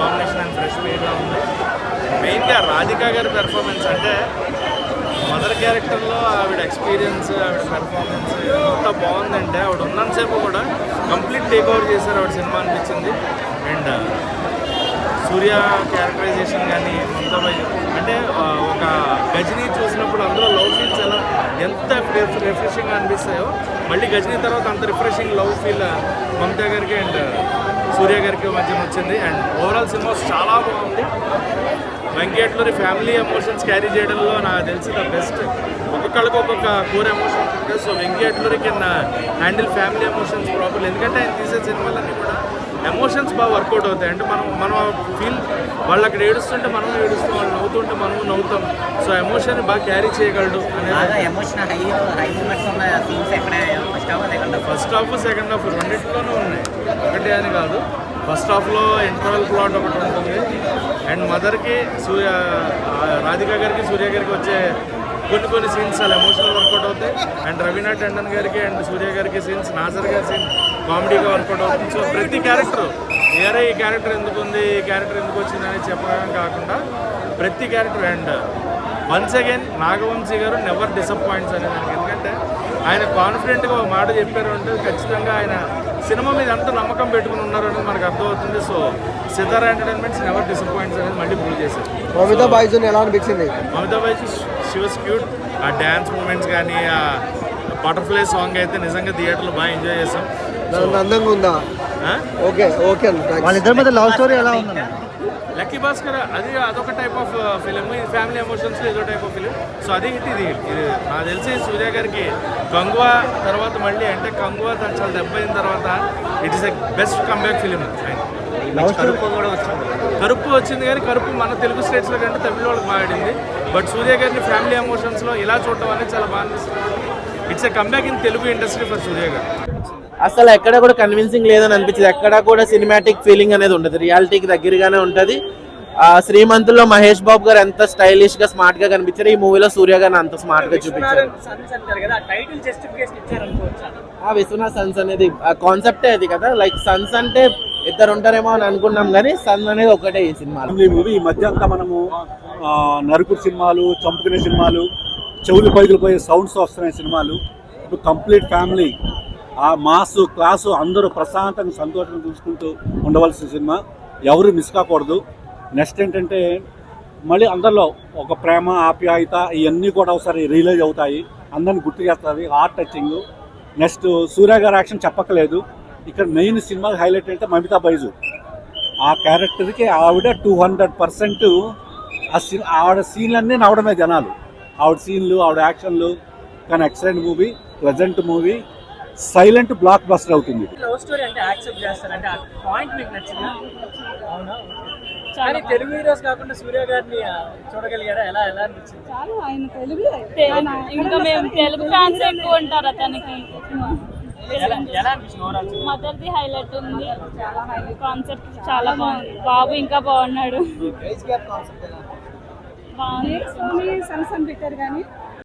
Combination and fresh మీట్లా ఉంది. మెయిన్గా రాధికా గారి పెర్ఫార్మెన్స్ అంటే మదర్ క్యారెక్టర్లో ఆవిడ ఎక్స్పీరియన్స్, ఆవిడ పెర్ఫార్మెన్స్ ఎంత బాగుందంటే ఆవిడ ఉన్నంతసేపు కూడా కంప్లీట్ టేక్ ఓవర్ చేశారు ఆవిడ సినిమా అనిపించింది. అండ్ సూర్య క్యారెక్టరైజేషన్ కానీ మమతా బాయ్జీ అంటే ఒక గజనీ చూసినప్పుడు అందులో లవ్ ఫీల్స్ ఎలా ఎంత రిఫ్రెషింగ్గా అనిపిస్తాయో మళ్ళీ గజనీ తర్వాత అంత రిఫ్రెషింగ్ లవ్ ఫీల్ మమతా గారికి అండ్ సూర్య గారికి మధ్యన వచ్చింది. అండ్ ఓవరాల్ సినిమా చాలా బాగుంది. వెంకటేశ్వరి ఫ్యామిలీ ఎమోషన్స్ క్యారీ చేయడంలో నాకు తెలిసి ద బెస్ట్. ఒక్కొక్కళ్ళకి ఒక్కొక్క కోర్ ఎమోషన్ ఉంటుంది. సో వెంకటేశ్వరి కింద హ్యాండిల్ ఫ్యామిలీ ఎమోషన్స్ ప్రాపర్లీ. ఎందుకంటే ఆయన తీసే సినిమాలన్నీ కూడా ఎమోషన్స్ బాగా వర్కౌట్ అవుతాయి. అంటే మనం ఫీల్ వాళ్ళు అక్కడ ఏడుస్తుంటే మనం ఏడుస్తాం, వాళ్ళు నవ్వుతుంటే మనము నవ్వుతాం. సో ఎమోషన్ బాగా క్యారీ చేయగలడు అనేది. ఫస్ట్ హాఫ్ సెకండ్ హాఫ్ రెండింటిలోనూ ఉన్నాయి, ఒకటి అని కాదు. ఫస్ట్ హాఫ్లో ఇంటర్వెల్ ప్లాట్ ఒకటి ఉంటుంది. అండ్ మదర్కి రాధికా గారికి సూర్య గారికి వచ్చే కొన్ని సీన్స్ చాలా ఎమోషనల్ వర్కౌట్ అవుతాయి. అండ్ రవీనా టండన్ గారికి అండ్ సూర్య గారికి సీన్స్, నాజర్ గారి సీన్ కామెడీగా వర్కౌట్ అవుతుంది. సో ప్రతి క్యారెక్టర్ ఈ క్యారెక్టర్ ఎందుకు ఉంది, ఈ క్యారెక్టర్ ఎందుకు వచ్చిందని చెప్పడం కాకుండా ప్రతి character. And once again Nagavamsi గారు నెవర్ డిసప్పాయింట్స్ అనేదానికి. ఎందుకంటే ఆయన కాన్ఫిడెంట్గా ఒక మాట చెప్పారు అంటే ఖచ్చితంగా ఆయన సినిమా మీద ఎంత నమ్మకం పెట్టుకుని ఉన్నారు అనేది మనకు అర్థమవుతుంది. So Sithara entertainments never disappoints అనేది మళ్ళీ ప్రూవ్ చేశారు. మమితా బాయ్జీ ఎలా అనిపించింది? Mamitha Baiju she was cute. ఆ డ్యాన్స్ మూమెంట్స్ కానీ ఆ బటర్ఫ్లై సాంగ్ అయితే నిజంగా థియేటర్లో బాగా ఎంజాయ్ చేసాం. అందంగా ఉందా? Okay okay. వాళ్ళిద్దరి మధ్య లవ్ స్టోరీ ఎలా ఉందన్న? లక్కీ భాస్కర్ అదొక టైప్ ఆఫ్ ఫిలిం, ఇది ఫ్యామిలీ ఎమోషన్స్లో ఇదో టైప్ ఆఫ్ ఫిలిం. సో అది హిట్, ఇది నాకు తెలిసి సూర్య గారికి కంగువా తర్వాత మళ్ళీ అంటే కంగువా చాలా దెబ్బైన తర్వాత it is a best comeback film. Karuppu వచ్చింది కానీ కరుపు మన తెలుగు స్టేట్స్లో కంటే తమిళ వాళ్ళకి బాగా ఆడింది. బట్ సూర్య గారిని ఫ్యామిలీ ఎమోషన్స్లో ఇలా చూడటం అనేది చాలా బాగా అనిపిస్తుంది. It's a comeback in Telugu industry for Suriya garu. అసలు ఎక్కడ కూడా కన్విన్సింగ్ లేదని అనిపించింది. ఎక్కడ కూడా సినిమాటిక్ ఫీలింగ్ అనేది ఉండదు, రియాలిటీకి దగ్గరగానే ఉంటుంది. శ్రీమంతుల్లో మహేష్ బాబు గారు ఎంత స్టైలిష్ గా స్మార్ట్ గా కనిపించారు, ఈ మూవీలో సూర్య గారిని అంత స్మార్ట్ గా చూపించారు. విశ్వనాథ్ సన్స్ అనేది కాన్సెప్టే అది కదా. లైక్ సన్స్ అంటే ఇద్దరు ఉంటారేమో అని అనుకున్నాం కానీ సన్ అనేది ఒకటే ఈ సినిమా. ఈ మధ్య అంతా మనము నరుకుడు సినిమాలు, చంపుకునే సినిమాలు, చెవులు పైకులు పోయే సౌండ్స్ వస్తున్నాయి సినిమాలు. ఇప్పుడు కంప్లీట్ ఫ్యామిలీ ఆ మాస్ క్లాసు అందరూ ప్రశాంతంగా సంతోషంగా చూసుకుంటూ ఉండవలసిన సినిమా, ఎవరు మిస్ కాకూడదు. నెక్స్ట్ ఏంటంటే మళ్ళీ అందరిలో ఒక ప్రేమ ఆప్యాయత ఇవన్నీ కూడా ఒకసారి రియలైజ్ అవుతాయి, అందరిని గుర్తు చేస్తుంది. Heart touching. నెక్స్ట్ సూర్య గారి యాక్షన్ చెప్పక్కలేదు. ఇక్కడ మెయిన్ సినిమాకి హైలైట్ అంటే మమితా బైజు. ఆ క్యారెక్టర్కి ఆవిడ 200% ఆవిడ సీన్లన్నీ నవ్వడమే జనాలు. ఆవిడ సీన్లు, ఆవిడ యాక్షన్లు. కానీ excellent movie, pleasant movie, silent block buster అవుతుంది. లవ్ స్టోరీ అంటే యాక్సెప్ట్ చేస్తారంటే ఆ పాయింట్ మీకు నచ్చిందా? అవునా? కానీ తెలుగు హీరోస్ కాకుండా సూర్య గారిని చూడగలిగారా? ఎలా అనిపించింది? ఆయన తెలుగు ఇంకా మేము తెలుగు ఫ్యాన్స్ ఎక్కువ ఉంటారు అతనికి. ఎలా అనిపించింది ఓవరాల్? మదర్ది హైలైట్ ఉంది, కాన్సెప్ట్ చాలా బాగుంది. బాబు ఇంకా బాగున్నాడు. బాగుంది. సన్స్ అని పెట్టారు కానీ